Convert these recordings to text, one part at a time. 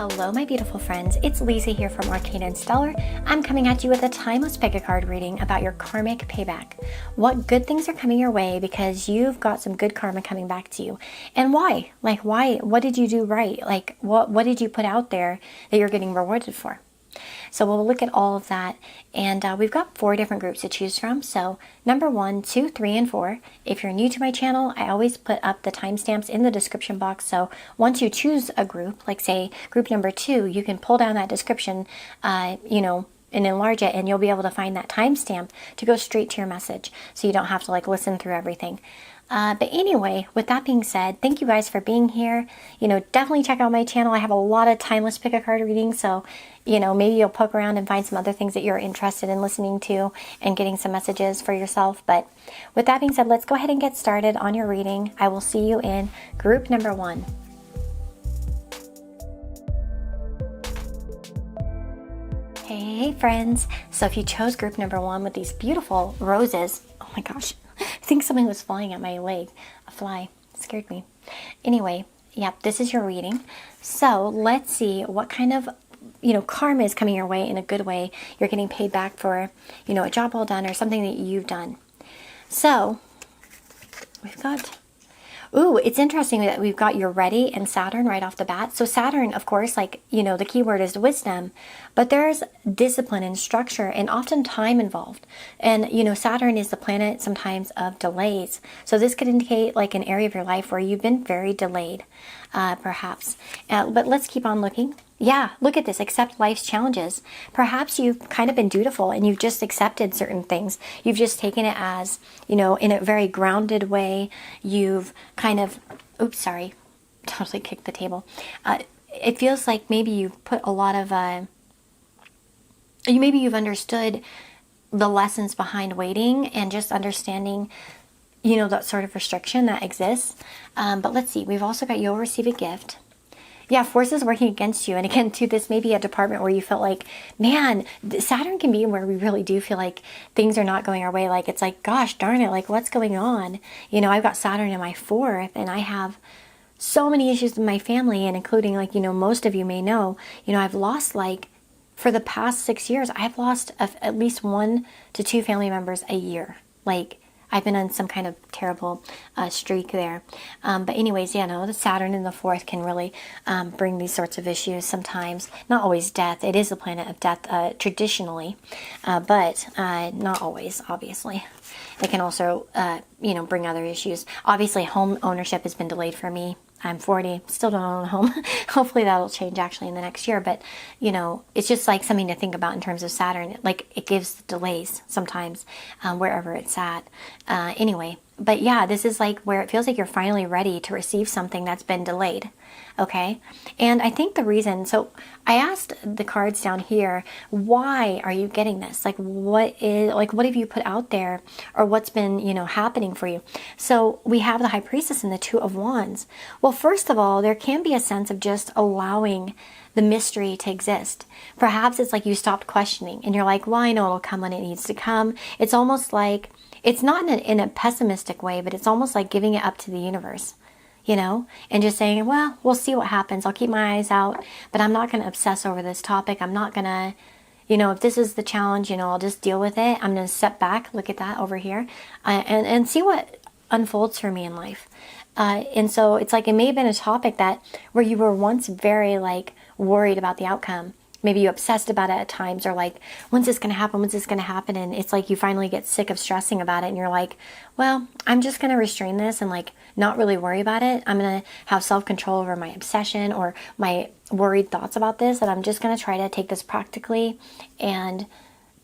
Hello, my beautiful friends. It's Lisa here from Arcana and Stellar. I'm coming at you with a timeless pick a card reading about your karmic payback. What good things are coming your way because you've got some good karma coming back to you. And why? Like, why? What did you do right? Like, what did you put out there that you're getting rewarded for? So we'll look at all of that, and we've got 4 different groups to choose from. So number 1, 2, 3, and 4. If you're new to my channel, I always put up the timestamps in the description box. So once you choose a group, like say group number 2, you can pull down that description, and enlarge it, and you'll be able to find that timestamp to go straight to your message, so you don't have to like listen through everything. But anyway, with that being said, thank you guys for being here. Definitely check out my channel. I have a lot of timeless pick a card readings, so maybe you'll poke around and find some other things that you're interested in listening to and getting some messages for yourself. But with that being said, let's go ahead and get started on your reading. I will see you in group number 1. Hey friends, so if you chose group number 1 with these beautiful roses, oh my gosh, I think something was flying at my leg. A fly. It scared me. Anyway, yep, this is your reading. So let's see what kind of karma is coming your way in a good way. You're getting paid back for, a job well done or something that you've done. So we've got, it's interesting that we've got your ready and Saturn right off the bat. So Saturn, of course, the key word is wisdom, but there's discipline and structure and often time involved. And, Saturn is the planet sometimes of delays. So this could indicate like an area of your life where you've been very delayed, perhaps. But let's keep on looking. Yeah, look at this. Accept life's challenges. Perhaps you've kind of been dutiful and you've just accepted certain things. You've just taken it as, in a very grounded way. You've kind of, totally kicked the table. It feels like maybe you've put a lot of, maybe you've understood the lessons behind waiting and just understanding, that sort of restriction that exists. But let's see. We've also got you'll receive a gift. Yeah, forces working against you. And again, too, this may be a department where you felt like, man, Saturn can be where we really do feel like things are not going our way. Like, it's like, gosh, darn it, like, what's going on? I've got Saturn in my 4th, and I have so many issues with my family, and including, most of you may know, I've lost, for the past 6 years, I've lost at least 1 to 2 family members a year. I've been on some kind of terrible streak there. But anyways, the Saturn in the 4th can really bring these sorts of issues sometimes. Not always death. It is a planet of death traditionally, but not always, obviously. It can also, bring other issues. Obviously, home ownership has been delayed for me. I'm 40, still don't own a home. Hopefully that'll change actually in the next year. But, it's just like something to think about in terms of Saturn. It gives delays sometimes wherever it's at. Anyway, but yeah, this is like where it feels like you're finally ready to receive something that's been delayed. Okay. And I think the reason, so I asked the cards down here, why are you getting this? What have you put out there, or what's been, happening for you? So we have the High Priestess and the 2 of Wands. Well, first of all, there can be a sense of just allowing the mystery to exist. Perhaps it's like you stopped questioning and you're like, well, I know it'll come when it needs to come. It's almost like, it's not in a pessimistic way, but it's almost like giving it up to the universe. And just saying, well, we'll see what happens. I'll keep my eyes out, but I'm not going to obsess over this topic. I'm not going to, if this is the challenge, I'll just deal with it. I'm going to step back, look at that over here, and see what unfolds for me in life. And so it's like, it may have been a topic where you were once very worried about the outcome. Maybe you obsessed about it at times, or when's this going to happen? When's this going to happen? And it's like you finally get sick of stressing about it, and you're like, well, I'm just going to restrain this and not really worry about it. I'm going to have self-control over my obsession or my worried thoughts about this, and I'm just going to try to take this practically and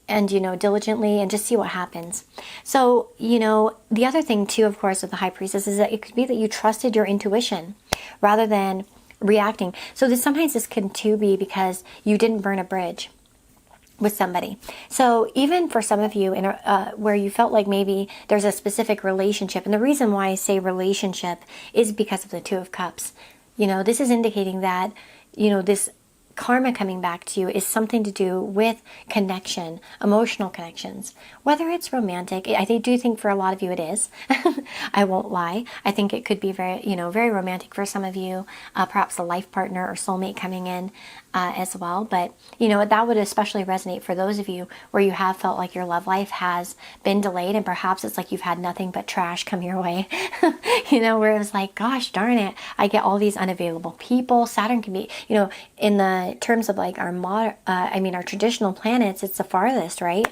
diligently and just see what happens. So, the other thing too, of course, with the High Priestess is that it could be that you trusted your intuition rather than reacting. So sometimes this can too be because you didn't burn a bridge with somebody. So even for some of you where you felt like maybe there's a specific relationship, and the reason why I say relationship is because of the 2 of Cups. This is indicating that, this karma coming back to you is something to do with connection, emotional connections, whether it's romantic. I do think for a lot of you it is. I won't lie. I think it could be very, very romantic for some of you, perhaps a life partner or soulmate coming in as well. But, that would especially resonate for those of you where you have felt like your love life has been delayed, and perhaps it's like you've had nothing but trash come your way, where it was like, gosh darn it, I get all these unavailable people. Saturn can be, in the terms of like our traditional planets, it's the farthest, right?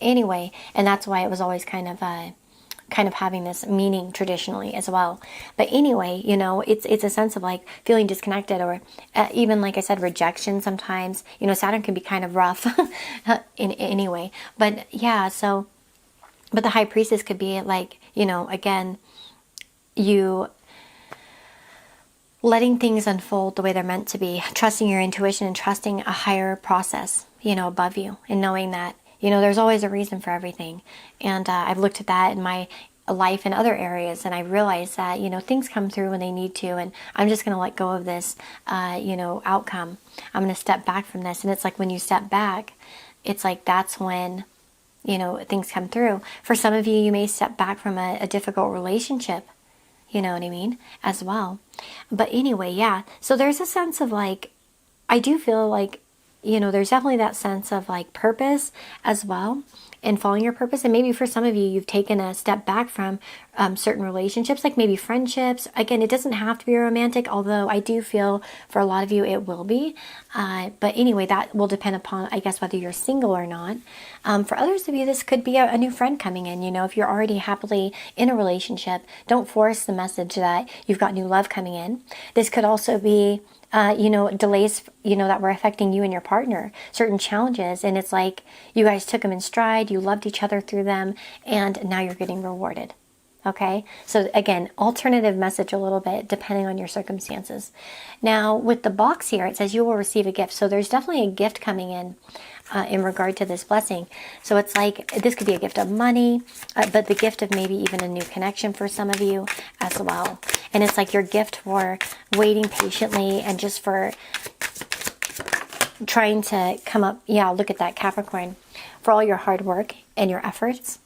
Anyway, and that's why it was always kind of having this meaning traditionally as well. But anyway, it's a sense of like feeling disconnected, or even, like I said, rejection sometimes. Saturn can be kind of rough in any way. But yeah, but the High Priestess could be like, again, you letting things unfold the way they're meant to be, trusting your intuition and trusting a higher process, above you, and knowing that, there's always a reason for everything. And I've looked at that in my life in other areas, and I realized that, things come through when they need to, and I'm just going to let go of this, outcome. I'm going to step back from this. And it's like when you step back, it's like that's when, things come through. For some of you, you may step back from a difficult relationship, you know what I mean, as well. But anyway, yeah. So there's a sense of like, I do feel like, there's definitely that sense of like purpose as well, and following your purpose. And maybe for some of you, you've taken a step back from certain relationships, like maybe friendships. Again, it doesn't have to be romantic, although I do feel for a lot of you it will be. But anyway, that will depend upon, I guess, whether you're single or not. For others of you, this could be a new friend coming in. If you're already happily in a relationship, don't force the message that you've got new love coming in. This could also be delays, that were affecting you and your partner, certain challenges. And it's like you guys took them in stride, you loved each other through them, and now you're getting rewarded. Okay. So again, alternative message a little bit depending on your circumstances. Now with the box here, it says you will receive a gift. So there's definitely a gift coming in regard to this blessing. So it's like, this could be a gift of money, but the gift of maybe even a new connection for some of you as well. And it's like your gift for waiting patiently and just for trying to come up. Yeah, look at that, Capricorn, for all your hard work and your efforts.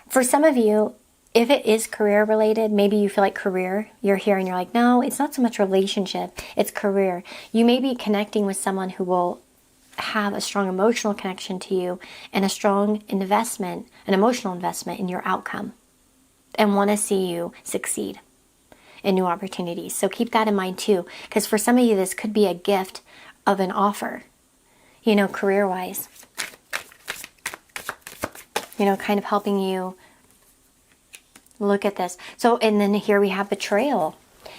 For some of you, if it is career related, maybe you feel like career, you're here and you're like, no, it's not so much relationship, it's career. You may be connecting with someone who will have a strong emotional connection to you and a strong investment, an emotional investment in your outcome, and want to see you succeed in new opportunities. So keep that in mind too, because for some of you, this could be a gift of an offer, career-wise, kind of helping you look at this. So, and then here we have betrayal.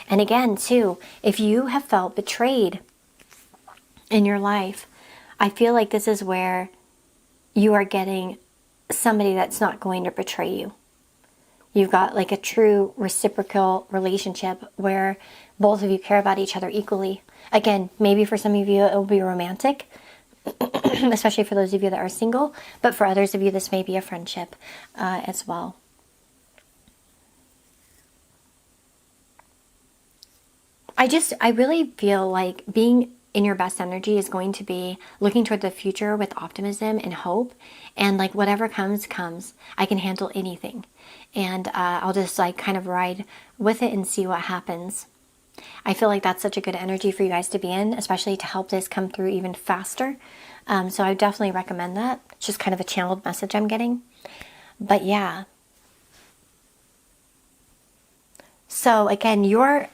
And again, too, if you have felt betrayed in your life, I feel like this is where you are getting somebody that's not going to betray you. You've got like a true reciprocal relationship where both of you care about each other equally. Again, maybe for some of you it will be romantic, especially for those of you that are single. But for others of you, this may be a friendship as well. I really feel like being in your best energy is going to be looking toward the future with optimism and hope, and like whatever comes. I can handle anything, and I'll just like kind of ride with it and see what happens. I feel like that's such a good energy for you guys to be in, especially to help this come through even faster. So I definitely recommend that. It's just kind of a channeled message I'm getting. But yeah. So again, your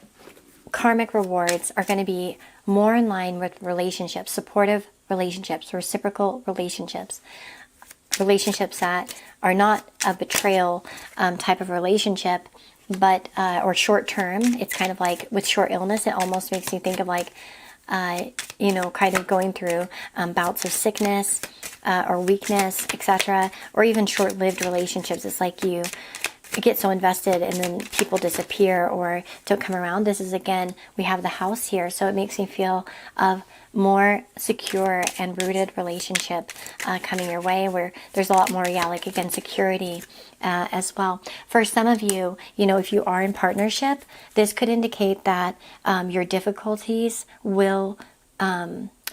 karmic rewards are going to be more in line with relationships, supportive relationships, reciprocal relationships, relationships that are not a betrayal type of relationship, but or short term. It's kind of like with short illness, it almost makes me think of like, kind of going through bouts of sickness or weakness, etc., or even short-lived relationships. It's like you get so invested and then people disappear or don't come around. This is, again, we have the house here, so it makes me feel of more secure and rooted relationship coming your way, where there's a lot more, like, again, security as well. For some of you, if you are in partnership, this could indicate that your difficulties will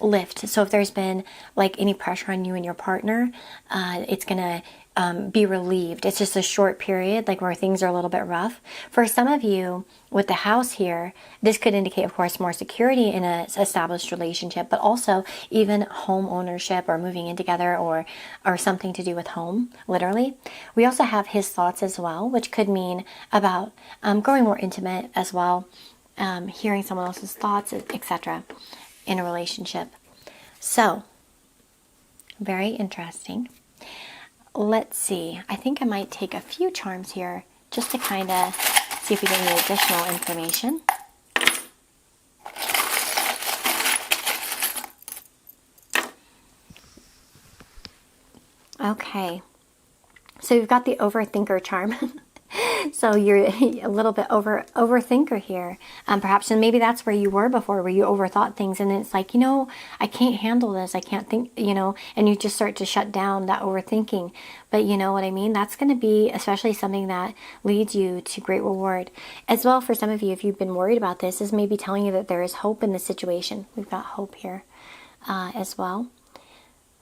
lift. So if there's been like any pressure on you and your partner, it's gonna be relieved. It's just a short period, like where things are a little bit rough. For some of you with the house here, this could indicate, of course, more security in an established relationship, but also even home ownership or moving in together, or something to do with home, literally. We also have his thoughts as well, which could mean about growing more intimate as well, hearing someone else's thoughts, etc. in a relationship. So, very interesting. Let's see. I think I might take a few charms here just to kind of see if we get any additional information. Okay. So you've got the overthinker charm. So you're a little bit overthinker here, perhaps, and maybe that's where you were before, where you overthought things, and it's like, I can't handle this, I can't think, and you just start to shut down that overthinking. But you know what I mean? That's going to be especially something that leads you to great reward. As well, for some of you, if you've been worried about this, is maybe telling you that there is hope in the situation. We've got hope here as well.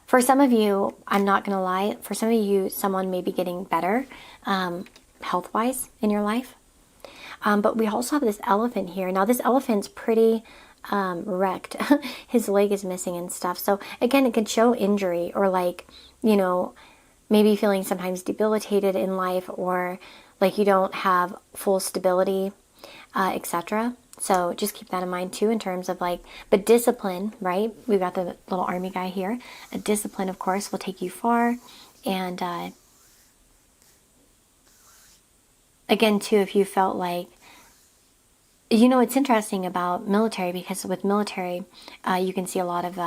For some of you, I'm not going to lie, for some of you, someone may be getting better health-wise in your life. But we also have this elephant here. Now, this elephant's pretty wrecked. His leg is missing and stuff. So, again, it could show injury, or like, maybe feeling sometimes debilitated in life, or like you don't have full stability, etc. So just keep that in mind too, in terms of like, but discipline, right? We've got the little army guy here. A discipline, of course, will take you far. And again, too, if you felt like, it's interesting about military, because with military, you can see a lot of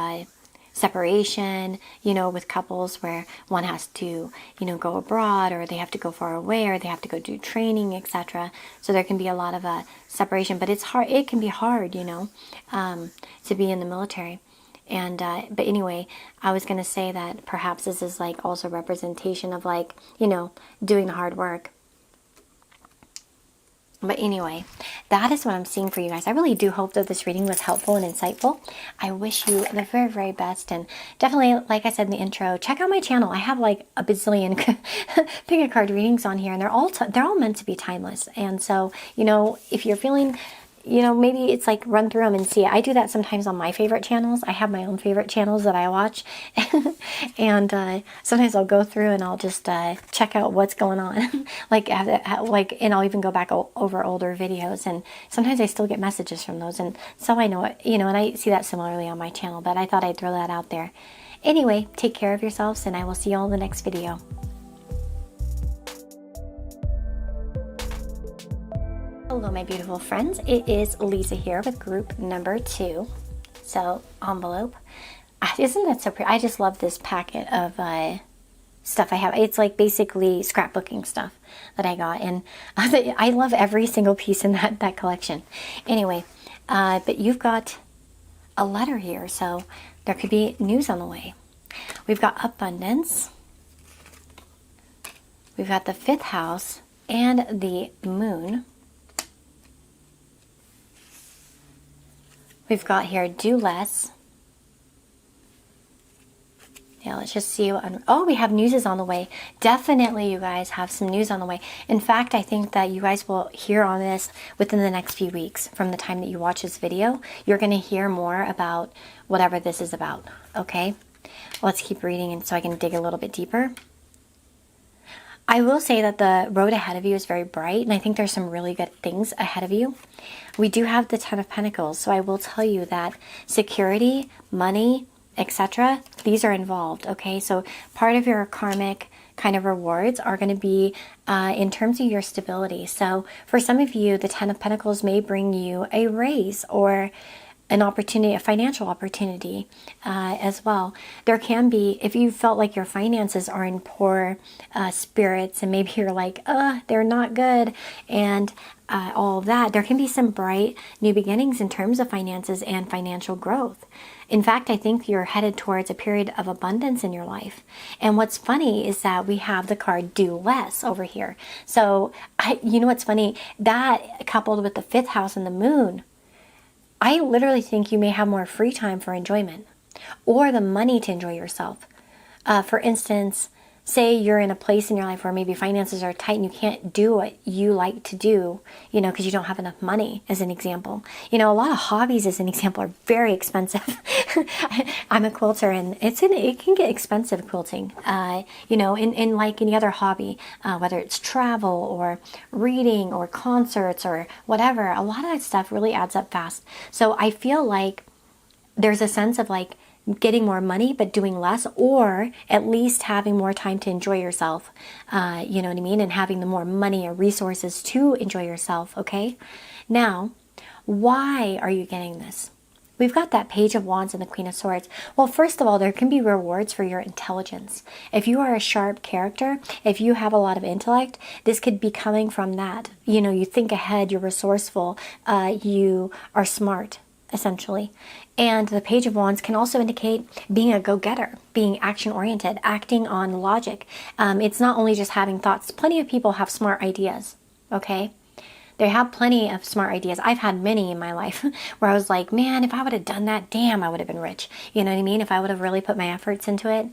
separation, with couples where one has to, go abroad, or they have to go far away, or they have to go do training, etc. So there can be a lot of separation, but it's hard. It can be hard, to be in the military. And, but anyway, I was going to say that perhaps this is like also representation of like, doing the hard work. But anyway, that is what I'm seeing for you guys. I really do hope that this reading was helpful and insightful. I wish you the very, very best. And definitely, like I said in the intro, check out my channel. I have like a bazillion pick a card readings on here, and they're all meant to be timeless. And so, if you're feeling, maybe it's like run through them and see it. I do that sometimes on my favorite channels. I have my own favorite channels that I watch. And sometimes I'll go through and I'll just check out what's going on. And I'll even go back over older videos. And sometimes I still get messages from those. And so I know it, and I see that similarly on my channel. But I thought I'd throw that out there. Anyway, take care of yourselves, and I will see you all in the next video. Hello, my beautiful friends. It is Lisa here with group number 2. So, envelope. Isn't that so pretty? I just love this packet of stuff I have. It's like basically scrapbooking stuff that I got. And I love every single piece in that collection. Anyway, but you've got a letter here. So, there could be news on the way. We've got abundance. We've got the 5th house and the moon. We've got here, do less. Yeah, let's just see. We have news is on the way. Definitely, you guys have some news on the way. In fact, I think that you guys will hear on this within the next few weeks from the time that you watch this video. You're going to hear more about whatever this is about, okay? Let's keep reading, and so I can dig a little bit deeper. I will say that the road ahead of you is very bright, and I think there's some really good things ahead of you. We do have the 10 of Pentacles, so I will tell you that security, money, etc., these are involved, okay? So part of your karmic kind of rewards are going to be in terms of your stability. So for some of you, the 10 of Pentacles may bring you a raise, or an opportunity, a financial opportunity as well. There can be, if you felt like your finances are in poor spirits and maybe you're like, they're not good, and all of that, there can be some bright new beginnings in terms of finances and financial growth. In fact, I think you're headed towards a period of abundance in your life. And what's funny is that we have the card do less over here. So, you know what's funny? That coupled with the 5th house and the moon, I literally think you may have more free time for enjoyment or the money to enjoy yourself. For instance, say you're in a place in your life where maybe finances are tight and you can't do what you like to do, because you don't have enough money, as an example. A lot of hobbies, as an example, are very expensive. I'm a quilter, and it can get expensive, quilting. In like any other hobby, whether it's travel or reading or concerts or whatever, a lot of that stuff really adds up fast. So I feel like there's a sense of like getting more money but doing less, or at least having more time to enjoy yourself, you know what I mean, and having the more money or resources to enjoy yourself. Okay, now why are you getting this? We've got that Page of Wands and the Queen of Swords. Well, first of all, there can be rewards for your intelligence. If you are a sharp character, if you have a lot of intellect, this could be coming from that. You think ahead, you're resourceful, you are smart, essentially. And the Page of Wands can also indicate being a go-getter, being action-oriented, acting on logic. It's not only just having thoughts. Plenty of people have smart ideas, okay? They have plenty of smart ideas. I've had many in my life where I was like, man, if I would have done that, damn, I would have been rich. You know what I mean? If I would have really put my efforts into it.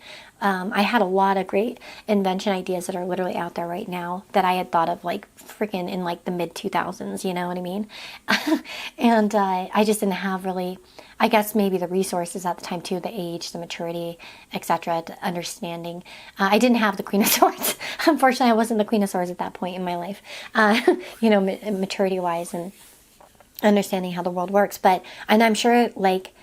I had a lot of great invention ideas that are literally out there right now that I had thought of like freaking in like the mid 2000s, you know what I mean? And I just didn't have really, I guess maybe the resources at the time too, the age, the maturity, etc., the understanding. I didn't have the Queen of Swords. Unfortunately, I wasn't the Queen of Swords at that point in my life, maturity-wise and understanding how the world works. And I'm sure like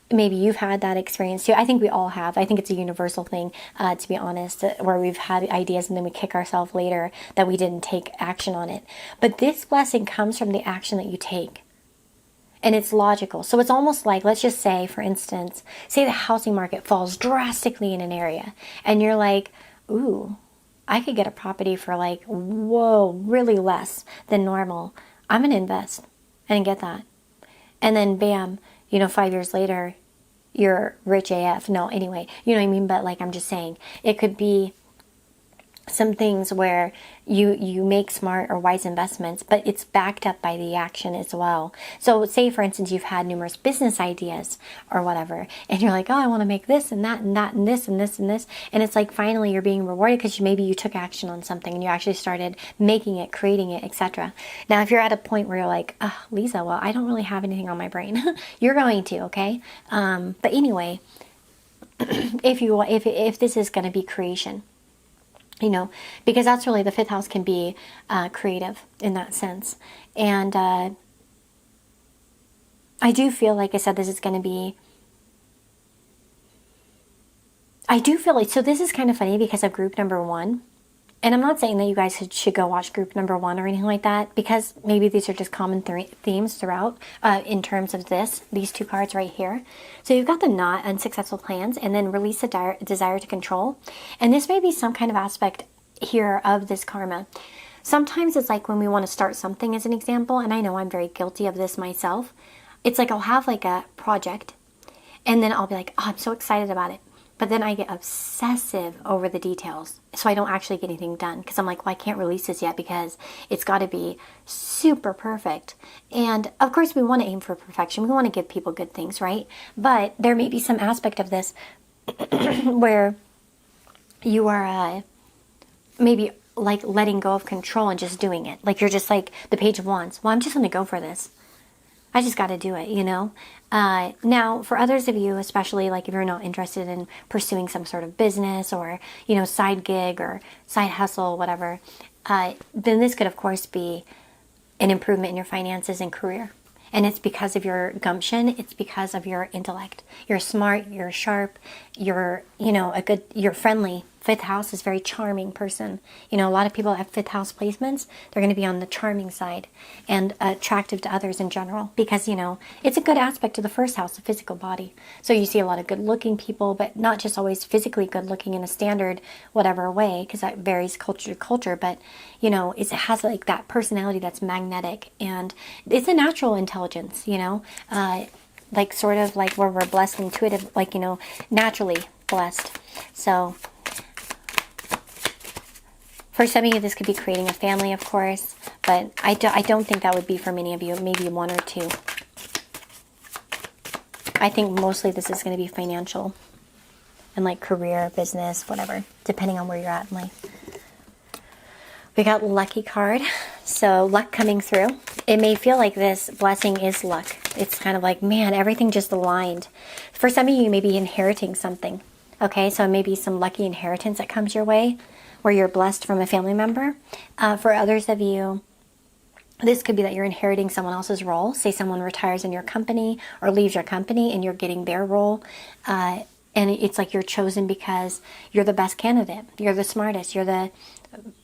maybe you've had that experience too. I think we all have. I think it's a universal thing, to be honest, where we've had ideas and then we kick ourselves later that we didn't take action on it. But this blessing comes from the action that you take. And it's logical. So it's almost like, let's just say, for instance, say the housing market falls drastically in an area and you're like, ooh, I could get a property for like, whoa, really less than normal. I'm going to invest and get that. And then bam, 5 years later, you're rich AF. No, anyway, you know what I mean? But like, I'm just saying, it could be some things where you make smart or wise investments, but it's backed up by the action as well. So say, for instance, you've had numerous business ideas or whatever, and you're like, oh, I want to make this and that and that and this and this and this. And it's like, finally, you're being rewarded because maybe you took action on something and you actually started making it, creating it, etc. Now, if you're at a point where you're like, oh, Lisa, well, I don't really have anything on my brain, you're going to, okay? But anyway, if this is going to be creation, because that's really, the 5th house can be creative in that sense. And I do feel, like I said, this is going to be, I do feel like, so this is kind of funny because of group number 1. And I'm not saying that you guys should go watch group number 1 or anything like that, because maybe these are just common themes throughout in terms of these 2 cards right here. So you've got the not unsuccessful plans, and then release a desire to control. And this may be some kind of aspect here of this karma. Sometimes it's like when we want to start something, as an example, and I know I'm very guilty of this myself. It's like I'll have like a project, and then I'll be like, oh, I'm so excited about it. But then I get obsessive over the details, so I don't actually get anything done, because I'm like, well, I can't release this yet because it's got to be super perfect. And of course, we want to aim for perfection. We want to give people good things, right? But there may be some aspect of this where you are maybe like letting go of control and just doing it. Like you're just like the Page of Wands. Well, I'm just going to go for this. I just got to do it, Now, for others of you, especially like if you're not interested in pursuing some sort of business or, side gig or side hustle, whatever, then this could, of course, be an improvement in your finances and career. And it's because of your gumption. It's because of your intellect. You're smart, you're sharp, you're, you're friendly, fifth house is very charming person. You know, a lot of people that have fifth house placements, they're going to be on the charming side and attractive to others in general because, you know, it's a good aspect to the first house, the physical body. So you see a lot of good looking people, but not just always physically good looking in a standard whatever way, because that varies culture to culture. But, you know, it has like that personality that's magnetic, and it's a natural intelligence, you know, like sort of like where we're blessed, intuitive, like, you know, naturally blessed. So for some of you, this could be creating a family, of course, but I don't think that would be for many of you, maybe one or two. I think mostly this is going to be financial and like career, business, whatever, depending on where you're at in life. We got lucky card, so luck coming through. It may feel like this blessing is luck. It's kind of like, man, everything just aligned. For some of you, you may be inheriting something. Okay, so maybe some lucky inheritance that comes your way where you're blessed from a family member. For others of you, this could be that you're inheriting someone else's role. Say someone retires in your company or leaves your company and you're getting their role. And it's like you're chosen because you're the best candidate. You're the smartest. You're the,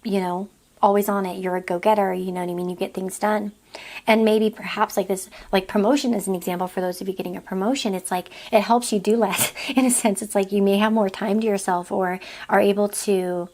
you know, always on it. You're a go-getter. You know what I mean? You get things done. And maybe perhaps like this, like promotion is an example for those of you getting a promotion. It's like it helps you do less. In a sense, it's like you may have more time to yourself or are able to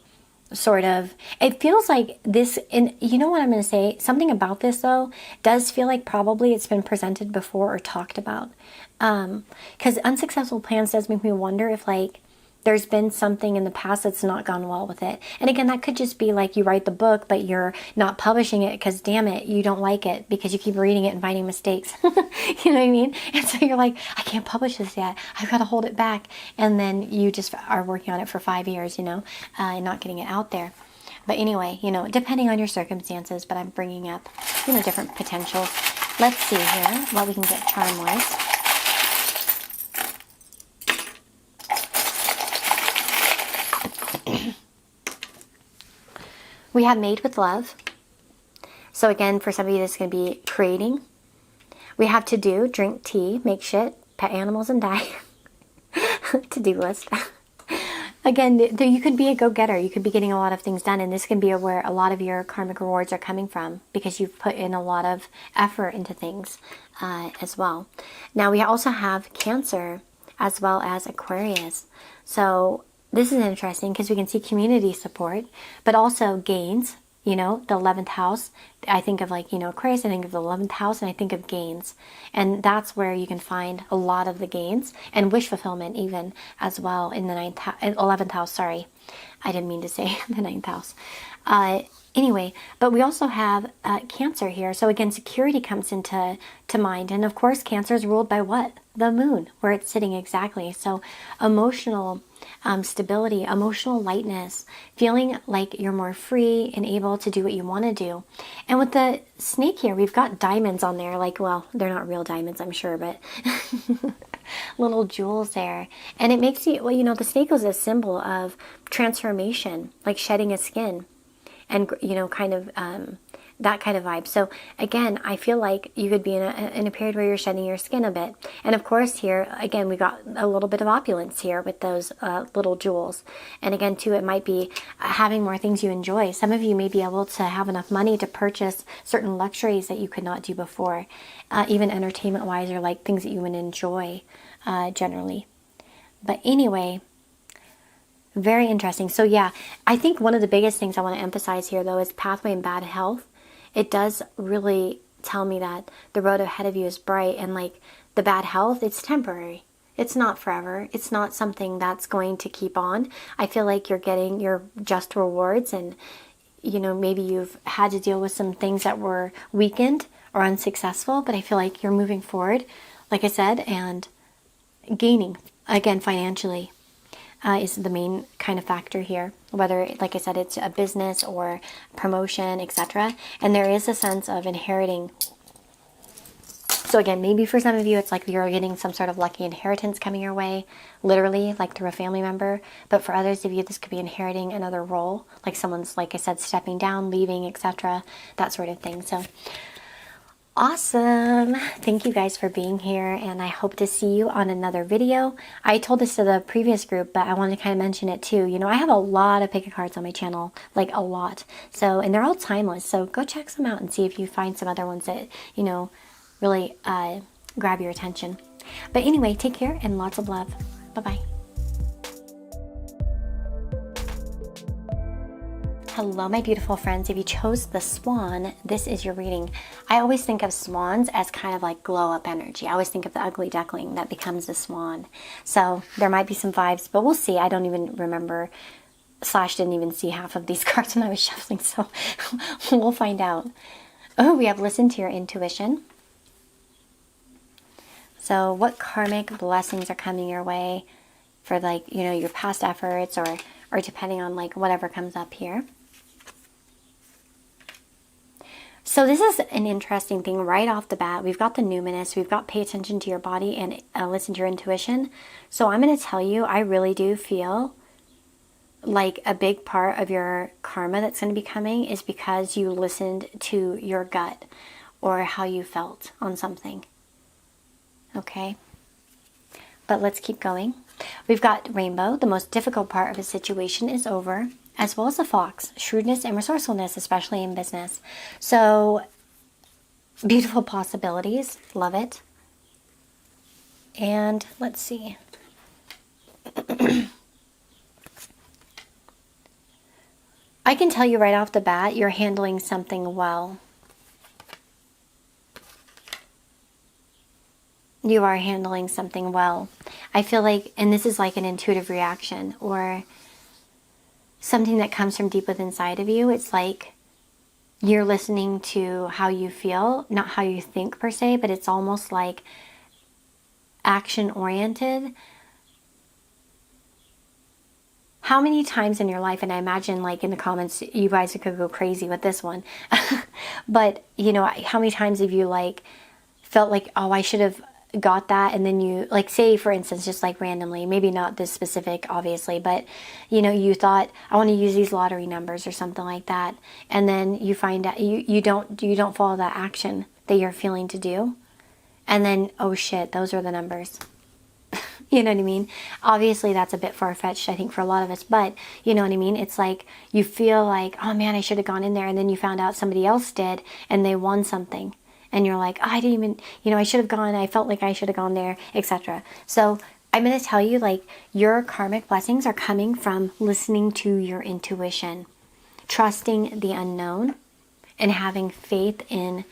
sort of, it feels like this, and you know what I'm going to say? Something about this, though, does feel like probably it's been presented before or talked about. Because unsuccessful plans does make me wonder if, like, there's been something in the past that's not gone well with it. And again, that could just be like you write the book, but you're not publishing it because, damn it, you don't like it because you keep reading it and finding mistakes. You know what I mean? And so you're like, I can't publish this yet. I've got to hold it back. And then you just are working on it for 5 years, you know, and not getting it out there. But anyway, you know, depending on your circumstances, but I'm bringing up, you know, different potentials. Let's see here what we can get charm-wise. We have made with love. So again, for some of you, this is going to be creating. We have to do, drink tea, make shit, pet animals, and die. To-do list. Again, you could be a go-getter. You could be getting a lot of things done. And this can be where a lot of your karmic rewards are coming from because you've put in a lot of effort into things as well. Now, we also have Cancer as well as Aquarius. So this is interesting because we can see community support, but also gains, you know, the 11th house. I think of like, you know, Aquarius, I think of the 11th house, and I think of gains. And that's where you can find a lot of the gains and wish fulfillment even as well in the 11th house. Sorry, I didn't mean to say the 9th house. Anyway, but we also have Cancer here. So again, security comes into mind. And of course, Cancer is ruled by what? The moon, where it's sitting exactly. So emotional stability, emotional lightness, feeling like you're more free and able to do what you want to do. And with the snake here, we've got diamonds on there. Like, well, they're not real diamonds, I'm sure, but little jewels there. And it makes you, well, you know, the snake was a symbol of transformation, like shedding a skin. And, you know, kind of that kind of vibe. So again, I feel like you could be in a period where you're shedding your skin a bit. And of course here, again, we got a little bit of opulence here with those little jewels. And again, too, it might be having more things you enjoy. Some of you may be able to have enough money to purchase certain luxuries that you could not do before, even entertainment-wise, or like things that you would enjoy generally. But anyway, very interesting. So yeah, I think one of the biggest things I want to emphasize here, though, is pathway and bad health. It does really tell me that the road ahead of you is bright, and like the bad health, it's temporary. It's not forever. It's not something that's going to keep on. I feel like you're getting your just rewards, and you know, maybe you've had to deal with some things that were weakened or unsuccessful, but I feel like you're moving forward, like I said, and gaining again financially. Is the main kind of factor here, whether, like I said, it's a business or promotion, etc. And there is a sense of inheriting. So again, maybe for some of you, it's like you're getting some sort of lucky inheritance coming your way, literally, like through a family member. But for others of you, this could be inheriting another role, like someone's, like I said, stepping down, leaving, etc., that sort of thing. So Awesome. Thank you guys for being here, and I hope to see you on another video. I told this to the previous group, but I want to kind of mention it too. I have a lot of pick-a cards on my channel, like a lot. So, and they're all timeless, so go check some out and see if you find some other ones that, really grab your attention. But anyway, take care and lots of love. Bye-bye. Hello, my beautiful friends. If you chose the swan, this is your reading. I always think of swans as kind of like glow up energy. I always think of the ugly duckling that becomes a swan. So there might be some vibes, but we'll see. I don't even remember, / didn't even see half of these cards when I was shuffling, so we'll find out. Oh, we have listen to your intuition. So what karmic blessings are coming your way for your past efforts or depending on whatever comes up here. So this is an interesting thing right off the bat. We've got the numinous, we've got pay attention to your body and listen to your intuition. So I'm going to tell you, I really do feel like a big part of your karma that's going to be coming is because you listened to your gut or how you felt on something. Okay? But let's keep going. We've got rainbow. The most difficult part of a situation is over, as well as the fox, shrewdness and resourcefulness, especially in business. So, beautiful possibilities. Love it. And let's see. I can tell you right off the bat, you're handling something well. You are handling something well. I feel like, and this is like an intuitive reaction or something that comes from deep within inside of you. It's like you're listening to how you feel, not how you think per se, but it's almost like action oriented. How many times in your life, and I imagine in the comments, you guys could go crazy with this one, but how many times have you felt like, oh, I should have got that, and then you say for instance, just randomly, maybe not this specific obviously, but you thought, I want to use these lottery numbers or something like that, and then you find out you don't follow that action that you're feeling to do, and then oh shit, those are the numbers. You know what I mean? Obviously that's a bit far-fetched I think for a lot of us, but you know what I mean? It's like you feel like, oh man, I should have gone in there, and then you found out somebody else did and they won something. And you're like, oh, I didn't even, I should have gone, I felt like I should have gone there, etc. So I'm going to tell you, your karmic blessings are coming from listening to your intuition, trusting the unknown, and having faith in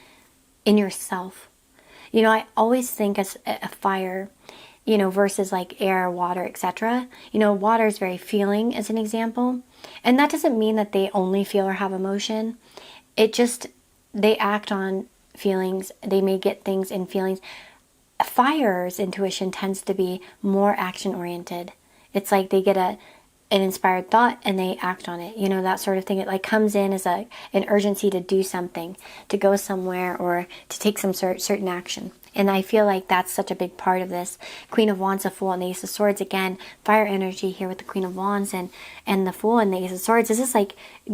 yourself. I always think as a fire, versus air, water, etc. Water is very feeling, as an example. And that doesn't mean that they only feel or have emotion. They act on feelings. They may get things in feelings. Fire's intuition tends to be more action oriented. It's like they get an inspired thought and they act on it, that sort of thing. It comes in as an urgency to do something, to go somewhere, or to take some certain action. And I feel like that's such a big part of this. Queen of Wands, the Fool, and the Ace of Swords. Again, fire energy here with the Queen of Wands and the Fool and the Ace of Swords. This is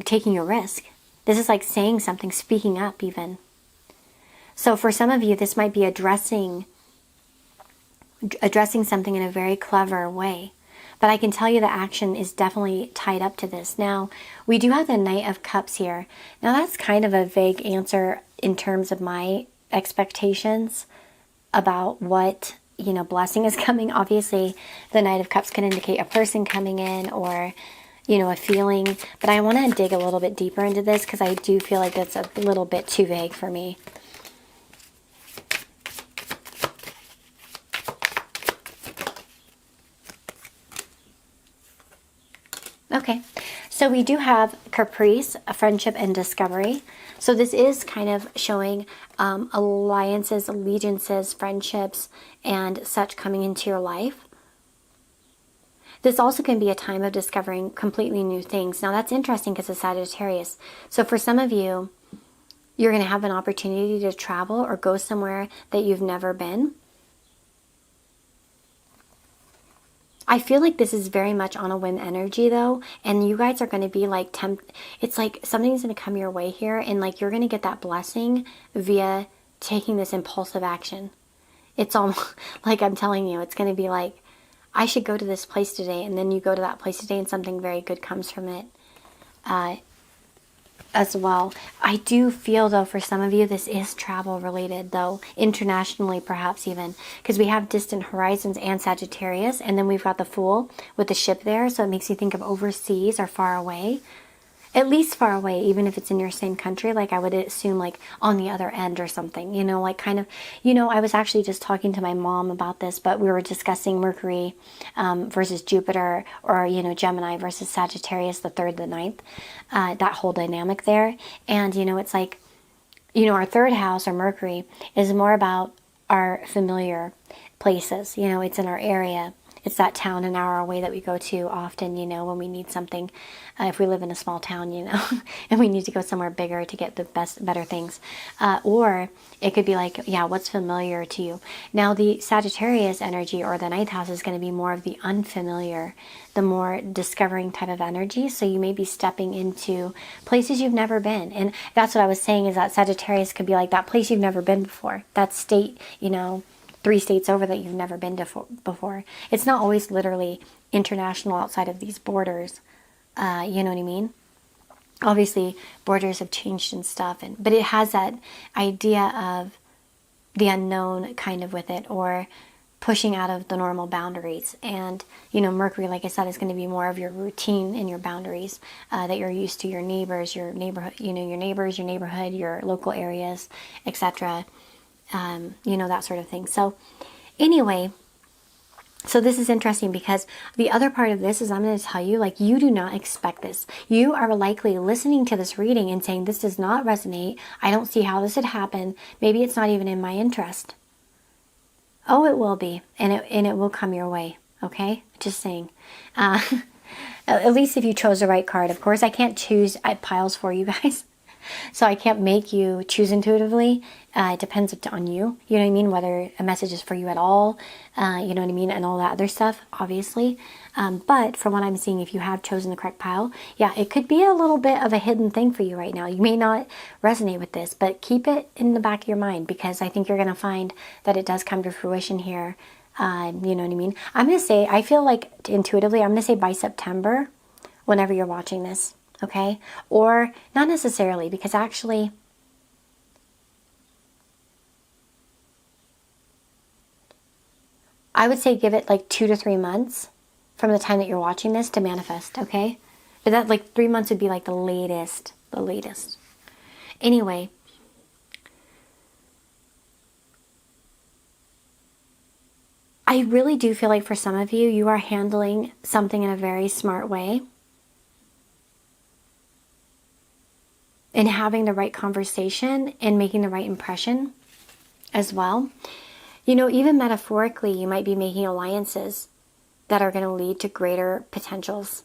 taking a risk. This is saying something, speaking up even. So for some of you, this might be addressing something in a very clever way. But I can tell you the action is definitely tied up to this. Now, we do have the Knight of Cups here. Now, that's kind of a vague answer in terms of my expectations about what, blessing is coming. Obviously, the Knight of Cups can indicate a person coming in or, a feeling. But I want to dig a little bit deeper into this because I do feel like that's a little bit too vague for me. Okay, so we do have caprice, friendship, and discovery. So this is kind of showing alliances, allegiances, friendships, and such coming into your life. This also can be a time of discovering completely new things. Now that's interesting because it's Sagittarius. So for some of you, you're going to have an opportunity to travel or go somewhere that you've never been. I feel like this is very much on a whim energy though, and you guys are going to be it's like something's going to come your way here, and you're going to get that blessing via taking this impulsive action. It's almost like I'm telling you, it's going to be like, I should go to this place today, and then you go to that place today and something very good comes from it as well. I do feel, though, for some of you, this is travel related, though, internationally perhaps even, because we have distant horizons and Sagittarius, and then we've got the Fool with the ship there, so it makes you think of overseas or far away. At least far away, even if it's in your same country, like I would assume like on the other end or something, you know, like kind of, you know, I was actually just talking to my mom about this, but we were discussing Mercury versus Jupiter, or, you know, Gemini versus Sagittarius, the 3rd, the 9th, that whole dynamic there. And, you know, it's like, you know, our 3rd house, or Mercury, is more about our familiar places, you know, it's in our area. It's that town an hour away that we go to often, you know, when we need something. If we live in a small town, you know, and we need to go somewhere bigger to get the better things. Or it could be like, yeah, what's familiar to you? Now, the Sagittarius energy, or the 9th house, is going to be more of the unfamiliar, the more discovering type of energy. So you may be stepping into places you've never been. And that's what I was saying, is that Sagittarius could be like that place you've never been before. That state, you know, 3 states over that you've never been to before. It's not always literally international outside of these borders. You know what I mean? Obviously, borders have changed and stuff, but it has that idea of the unknown kind of with it, or pushing out of the normal boundaries. And, you know, Mercury, like I said, is going to be more of your routine and your boundaries that you're used to, your neighbors, your neighborhood, you know, your neighbors, your neighborhood, your local areas, etc. You know, that sort of thing. So anyway, so this is interesting, because the other part of this is, I'm going to tell you, like, you do not expect this. You are likely listening to this reading and saying, this does not resonate. I don't see how this would happen. Maybe it's not even in my interest. Oh, it will be. And it will come your way. Okay? Just saying. At least if you chose the right card. Of course, I can't choose piles for you guys. So I can't make you choose intuitively. It depends on you. You know what I mean? Whether a message is for you at all. You know what I mean? And all that other stuff, obviously. But from what I'm seeing, if you have chosen the correct pile, yeah, it could be a little bit of a hidden thing for you right now. You may not resonate with this, but keep it in the back of your mind, because I think you're going to find that it does come to fruition here. You know what I mean? I'm going to say, I feel like intuitively, I'm going to say by September, whenever you're watching this. Okay? Or not necessarily, because actually, I would say give it like 2 to 3 months from the time that you're watching this to manifest, okay? But that, like, 3 months would be like the latest. Anyway, I really do feel like for some of you, you are handling something in a very smart way. And having the right conversation and making the right impression as well. You know, even metaphorically, you might be making alliances that are going to lead to greater potentials.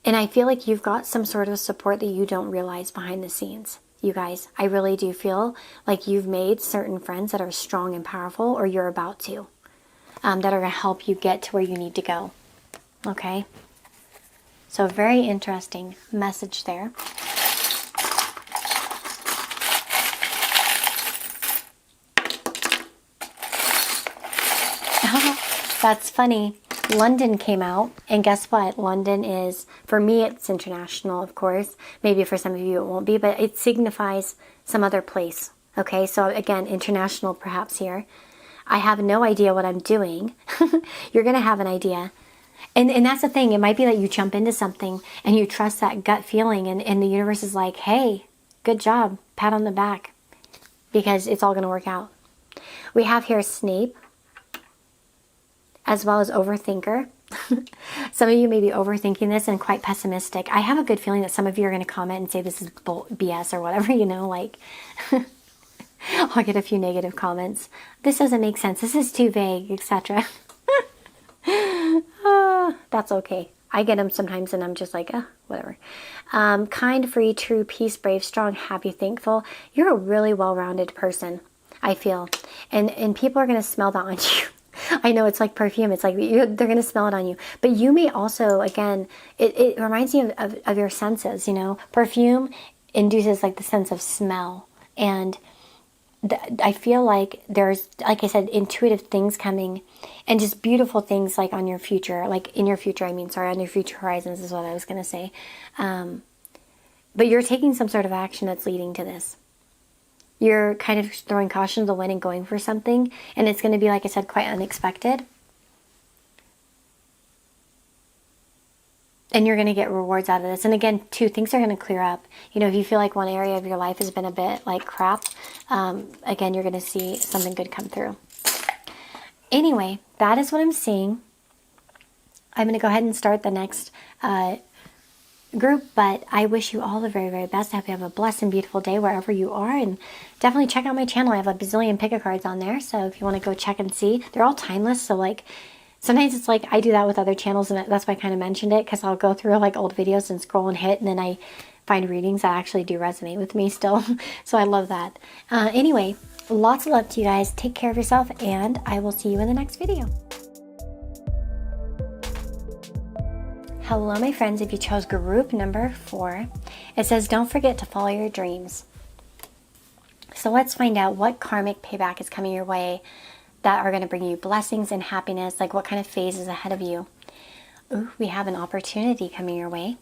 And I feel like you've got some sort of support that you don't realize behind the scenes. You guys, I really do feel like you've made certain friends that are strong and powerful, or you're about to, that are going to help you get to where you need to go. Okay? So very interesting message there. That's funny. London came out, and guess what? London is, for me, it's international, of course. Maybe for some of you it won't be, but it signifies some other place. Okay, so again, international perhaps here. I have no idea what I'm doing. You're going to have an idea. And that's the thing. It might be that you jump into something and you trust that gut feeling, and the universe is like, hey, good job, pat on the back, because it's all going to work out. We have here Snape, as well as overthinker. Some of you may be overthinking this and quite pessimistic. I have a good feeling that some of you are going to comment and say this is BS or whatever, you know, like I'll get a few negative comments. This doesn't make sense. This is too vague, etc. That's okay. I get them sometimes and I'm just like, whatever. Kind, free, true, peace, brave, strong, happy, thankful. You're a really well-rounded person, I feel. And people are going to smell that on you. I know, it's like perfume. It's like they're going to smell it on you. But you may also, again, it reminds me of your senses, you know. Perfume induces like the sense of smell. And I feel like there's, like I said, intuitive things coming and just beautiful things like on your future, like in your future, I mean, sorry, on your future horizons is what I was going to say. But you're taking some sort of action that's leading to this. You're kind of throwing caution to the wind and going for something. And it's going to be, like I said, quite unexpected. And you're going to get rewards out of this. And again, too, things are going to clear up. You know, if you feel like one area of your life has been a bit like crap, again, you're going to see something good come through. Anyway, that is what I'm seeing. I'm going to go ahead and start the next group, but I wish you all the very, very best. I hope you have a blessed and beautiful day wherever you are, and definitely check out my channel. I have a bazillion pick a cards on there, so if you want to go check and see, they're all timeless. So like sometimes it's like I do that with other channels, and that's why I kind of mentioned it, because I'll go through like old videos and scroll and hit, and then I find readings that actually do resonate with me still. So I love that. Anyway, lots of love to you guys. Take care of yourself, and I will see you in the next video. Hello, my friends. If you chose group number 4, it says, don't forget to follow your dreams. So let's find out what karmic payback is coming your way that are going to bring you blessings and happiness. Like what kind of phase is ahead of you. Ooh, we have an opportunity coming your way.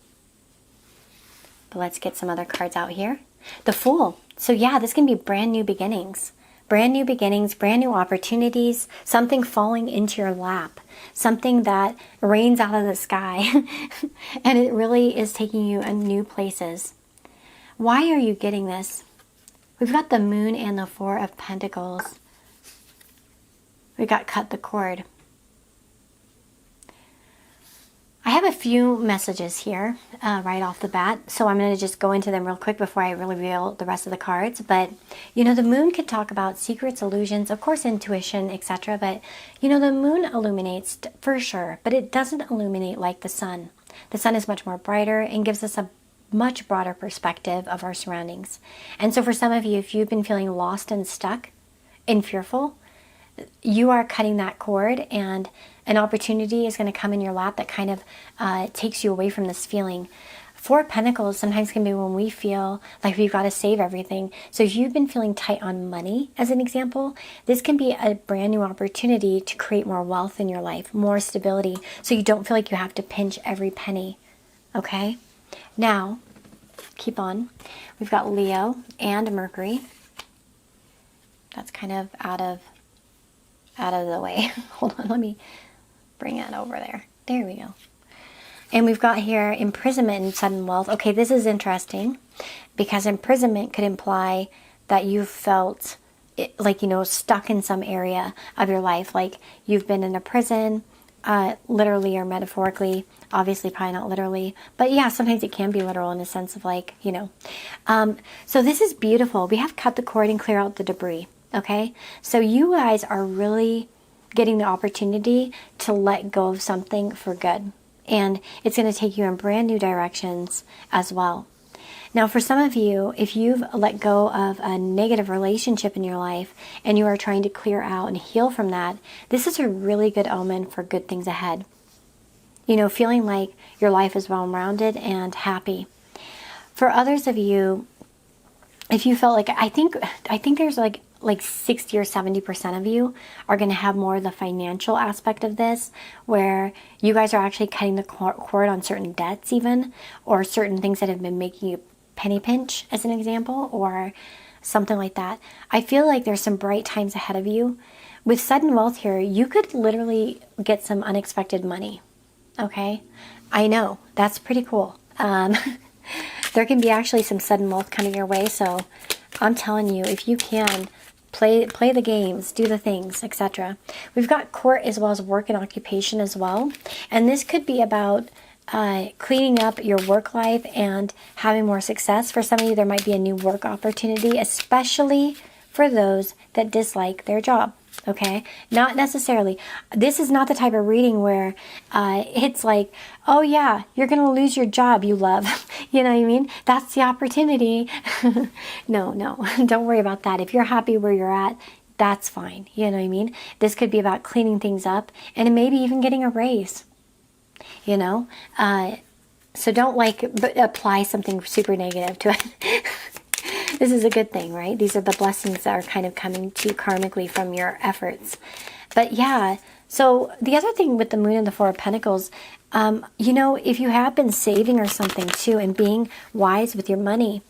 But let's get some other cards out here. The Fool. So yeah, this can be brand new beginnings. Brand new beginnings, brand new opportunities, something falling into your lap, something that rains out of the sky, and it really is taking you in new places. Why are you getting this? We've got the Moon and the Four of Pentacles. We got cut the cord. I have a few messages here right off the bat, so I'm going to just go into them real quick before I reveal the rest of the cards. But, you know, the Moon could talk about secrets, illusions, of course, intuition, etc. But, you know, the Moon illuminates for sure, but it doesn't illuminate like the Sun. The Sun is much more brighter and gives us a much broader perspective of our surroundings. And so for some of you, if you've been feeling lost and stuck and fearful, you are cutting that cord, and an opportunity is going to come in your lap that kind of takes you away from this feeling. Four of Pentacles sometimes can be when we feel like we've got to save everything. So if you've been feeling tight on money, as an example, this can be a brand new opportunity to create more wealth in your life, more stability, so you don't feel like you have to pinch every penny. Okay? Now, keep on. We've got Leo and Mercury. That's kind of out of the way. Hold on, let me bring it over there. There we go. And we've got here imprisonment and sudden wealth. Okay, this is interesting because imprisonment could imply that you felt like, you know, stuck in some area of your life. Like you've been in a prison, literally or metaphorically. Obviously, probably not literally. But yeah, sometimes it can be literal in a sense of like, you know. So this is beautiful. We have cut the cord and clear out the debris. Okay, so you guys are really getting the opportunity to let go of something for good. And it's going to take you in brand new directions as well. Now, for some of you, if you've let go of a negative relationship in your life and you are trying to clear out and heal from that, this is a really good omen for good things ahead. You know, feeling like your life is well-rounded and happy. For others of you, if you felt like, I think there's like 60 or 70% of you are going to have more of the financial aspect of this, where you guys are actually cutting the cord on certain debts even, or certain things that have been making you penny pinch, as an example, or something like that. I feel like there's some bright times ahead of you. With sudden wealth here, you could literally get some unexpected money. Okay? I know. That's pretty cool. There can be actually some sudden wealth coming your way, so I'm telling you, if you can, play the games, do the things, etc. We've got court as well as work and occupation as well. And this could be about cleaning up your work life and having more success. For some of you, there might be a new work opportunity, especially for those that dislike their job. Okay, not necessarily. This is not the type of reading where it's like, oh yeah, you're going to lose your job you love. You know what I mean? That's the opportunity. No, don't worry about that. If you're happy where you're at, that's fine. You know what I mean? This could be about cleaning things up and maybe even getting a raise. You know? So don't apply something super negative to it. This is a good thing, right? These are the blessings that are kind of coming to you karmically from your efforts. But yeah, so the other thing with the Moon and the Four of Pentacles, if you have been saving or something too and being wise with your money,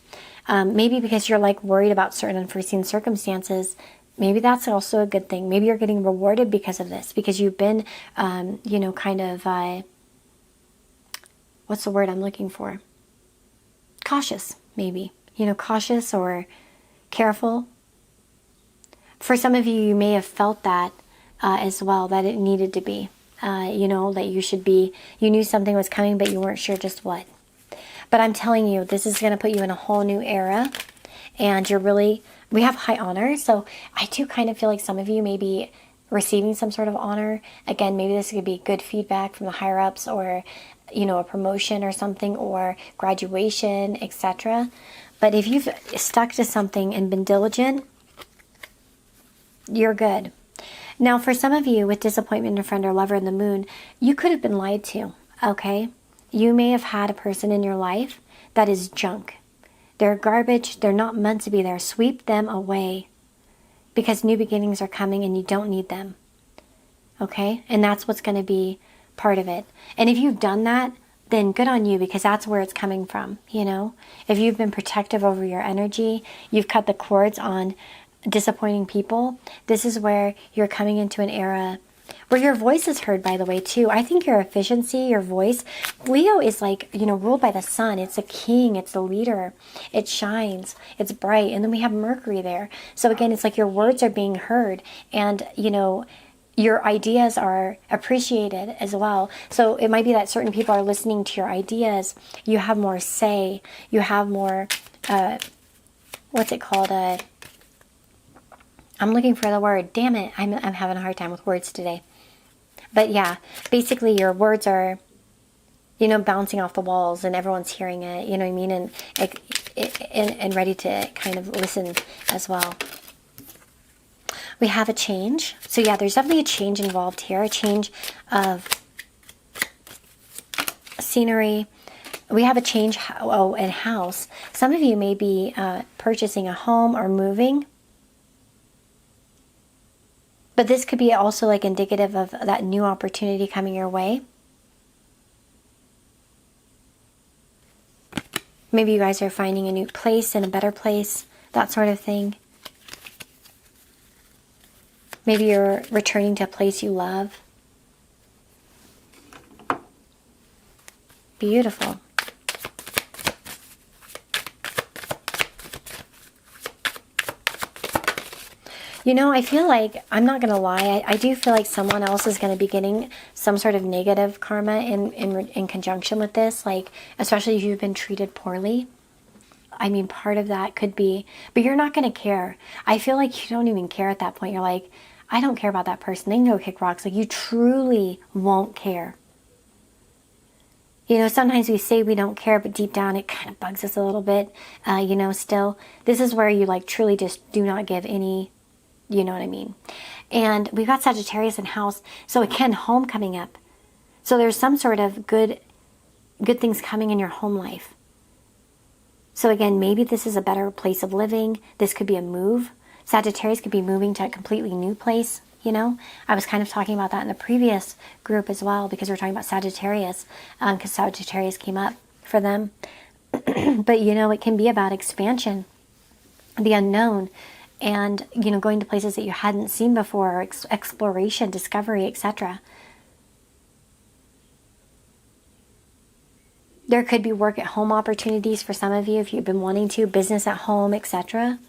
maybe because you're like worried about certain unforeseen circumstances, maybe that's also a good thing. Maybe you're getting rewarded because of this, because you've been, what's the word I'm looking for? Cautious, maybe. Cautious or careful. For some of you, you may have felt that as well, that it needed to be. That you should be, you knew something was coming, but you weren't sure just what. But I'm telling you, this is going to put you in a whole new era. And we have high honor. So I do kind of feel like some of you may be receiving some sort of honor. Again, maybe this could be good feedback from the higher ups, or, a promotion or something, or graduation, etc. But if you've stuck to something and been diligent, you're good. Now, for some of you with disappointment in a friend or lover in the Moon, you could have been lied to, okay? You may have had a person in your life that is junk. They're garbage. They're not meant to be there. Sweep them away, because new beginnings are coming and you don't need them, okay? And that's what's going to be part of it. And if you've done that, then good on you, because that's where it's coming from, If you've been protective over your energy, you've cut the cords on disappointing people, this is where you're coming into an era where your voice is heard, by the way, too. I think your efficiency, your voice, Leo is like, ruled by the sun. It's a king, it's a leader, it shines, it's bright. And then we have Mercury there. So again, it's like your words are being heard, and, your ideas are appreciated as well. So it might be that certain people are listening to your ideas. You have more say. You have more, what's it called? I'm looking for the word. Damn it. I'm having a hard time with words today. But yeah, basically your words are, bouncing off the walls and everyone's hearing it, you know what I mean? And ready to kind of listen as well. We have a change. So yeah, there's definitely a change involved here. A change of scenery. We have a change in house. Some of you may be purchasing a home or moving. But this could be also like indicative of that new opportunity coming your way. Maybe you guys are finding a new place and a better place, that sort of thing. Maybe you're returning to a place you love. Beautiful. I feel like, I'm not going to lie, I do feel like someone else is going to be getting some sort of negative karma in conjunction with this, like, especially if you've been treated poorly. I mean, part of that could be, but you're not going to care. I feel like you don't even care at that point. You're like, I don't care about that person. They can go kick rocks. Like, you truly won't care. Sometimes we say we don't care, but deep down it kind of bugs us a little bit, still. This is where you, like, truly just do not give any... You know what I mean? And we've got Sagittarius in house. So again, home coming up. So there's some sort of good things coming in your home life. So again, maybe this is a better place of living. This could be a move. Sagittarius could be moving to a completely new place. I was kind of talking about that in the previous group as well, because we're talking about Sagittarius, because Sagittarius came up for them. But it can be about expansion, the unknown. And, going to places that you hadn't seen before, exploration, discovery, etc. There could be work at home opportunities for some of you if you've been wanting to, business at home, etc.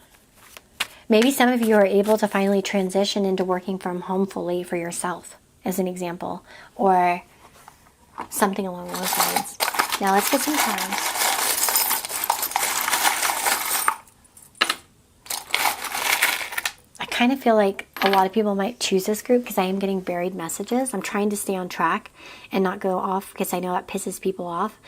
Maybe some of you are able to finally transition into working from home fully for yourself, as an example, or something along those lines. Now let's get some cards. I kind of feel like a lot of people might choose this group because I am getting buried messages. I'm trying to stay on track and not go off, because I know that pisses people off.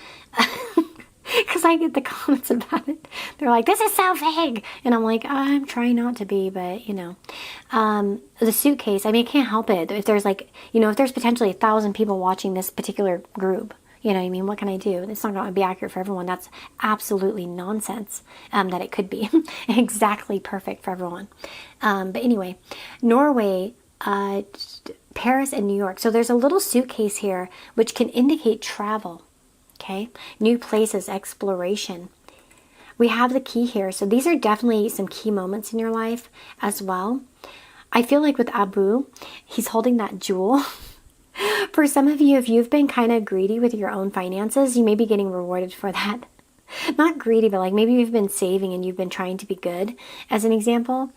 Because I get the comments about it. They're like, this is so vague. And I'm like, I'm trying not to be, but the suitcase, I mean, I can't help it. If there's if there's potentially 1,000 people watching this particular group, You know what I mean? What can I do? It's not going to be accurate for everyone. That's absolutely nonsense that it could be exactly perfect for everyone. But anyway, Norway, Paris, and New York. So there's a little suitcase here which can indicate travel. Okay, new places, exploration. We have the key here. So these are definitely some key moments in your life as well. I feel like with Abu, he's holding that jewel. For some of you, if you've been kind of greedy with your own finances, you may be getting rewarded for that. Not greedy, but like maybe you've been saving and you've been trying to be good. As an example,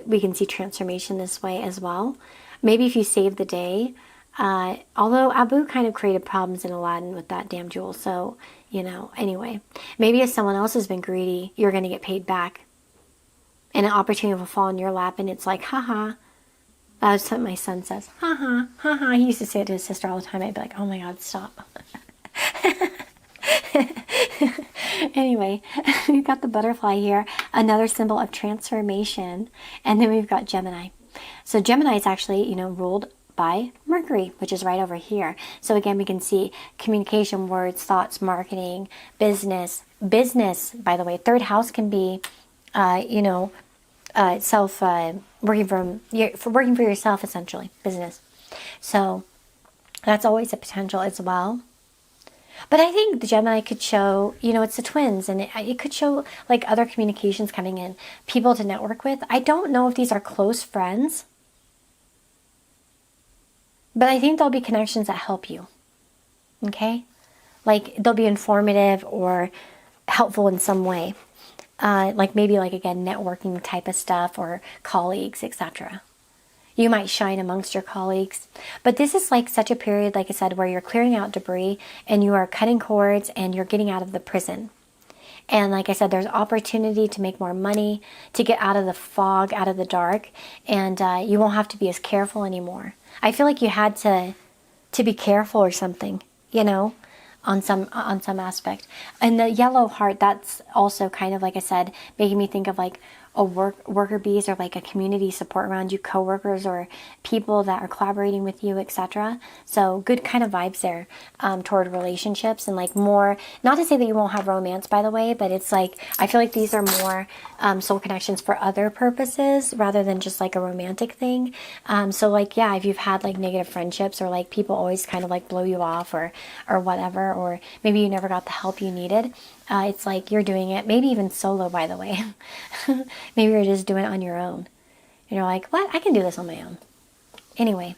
we can see transformation this way as well. Maybe if you save the day, although Abu kind of created problems in Aladdin with that damn jewel. So, you know, anyway, maybe if someone else has been greedy, you're going to get paid back. And an opportunity will fall in your lap and it's like, haha. That's what my son says. Haha, haha. He used to say it to his sister all the time. I'd be like, oh my God, stop. Anyway, we've got the butterfly here. Another symbol of transformation. And then we've got Gemini. So Gemini is actually, you know, ruled by Mercury, which is right over here. So again, we can see communication, words, thoughts, marketing, business. Business, by the way, third house can be, you know, working for yourself, essentially, business. So that's always a potential as well. But I think the Gemini could show, you know, it's the twins, and it could show like other communications coming in, people to network with. I don't know if these are close friends, but I think there'll be connections that help you. Okay? Like they'll be informative or helpful in some way. Like maybe like, again, networking type of stuff or colleagues, etc. You might shine amongst your colleagues. But this is like such a period, like I said, where you're clearing out debris and you are cutting cords and you're getting out of the prison. And like I said, there's opportunity to make more money, to get out of the fog, out of the dark, and you won't have to be as careful anymore. I feel like you had to be careful or something, you know, on some aspect. And the yellow heart, that's also kind of, like I said, making me think of like a worker bees or like a community support around you, coworkers or people that are collaborating with you, etc. So good kind of vibes there toward relationships and like more, not to say that you won't have romance, by the way, but it's like, I feel like these are more soul connections for other purposes rather than just like a romantic thing. So like, yeah, if you've had like negative friendships or like people always kind of like blow you off or whatever, or maybe you never got the help you needed, it's like you're doing it, maybe even solo, by the way. Maybe you're just doing it on your own. And you're like, what? I can do this on my own. Anyway,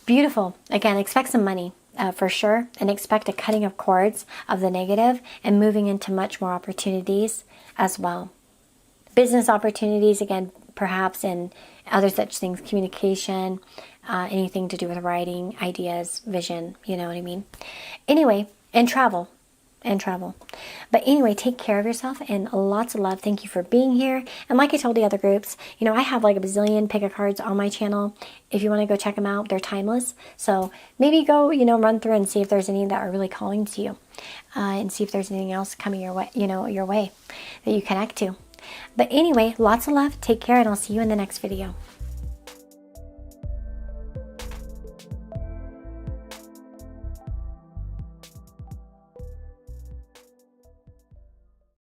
beautiful. Again, expect some money for sure. And expect a cutting of cords of the negative and moving into much more opportunities as well. Business opportunities, again, perhaps, and other such things, communication, anything to do with writing, ideas, vision, you know what I mean? Anyway, and travel. But anyway, take care of yourself and lots of love. Thank you for being here. And like I told the other groups, you know, I have like a bazillion pick a cards on my channel. If you want to go check them out, they're timeless. So maybe go, you know, run through and see if there's any that are really calling to you, and see if there's anything else coming your way, you know, your way that you connect to. But anyway, lots of love. Take care, and I'll see you in the next video.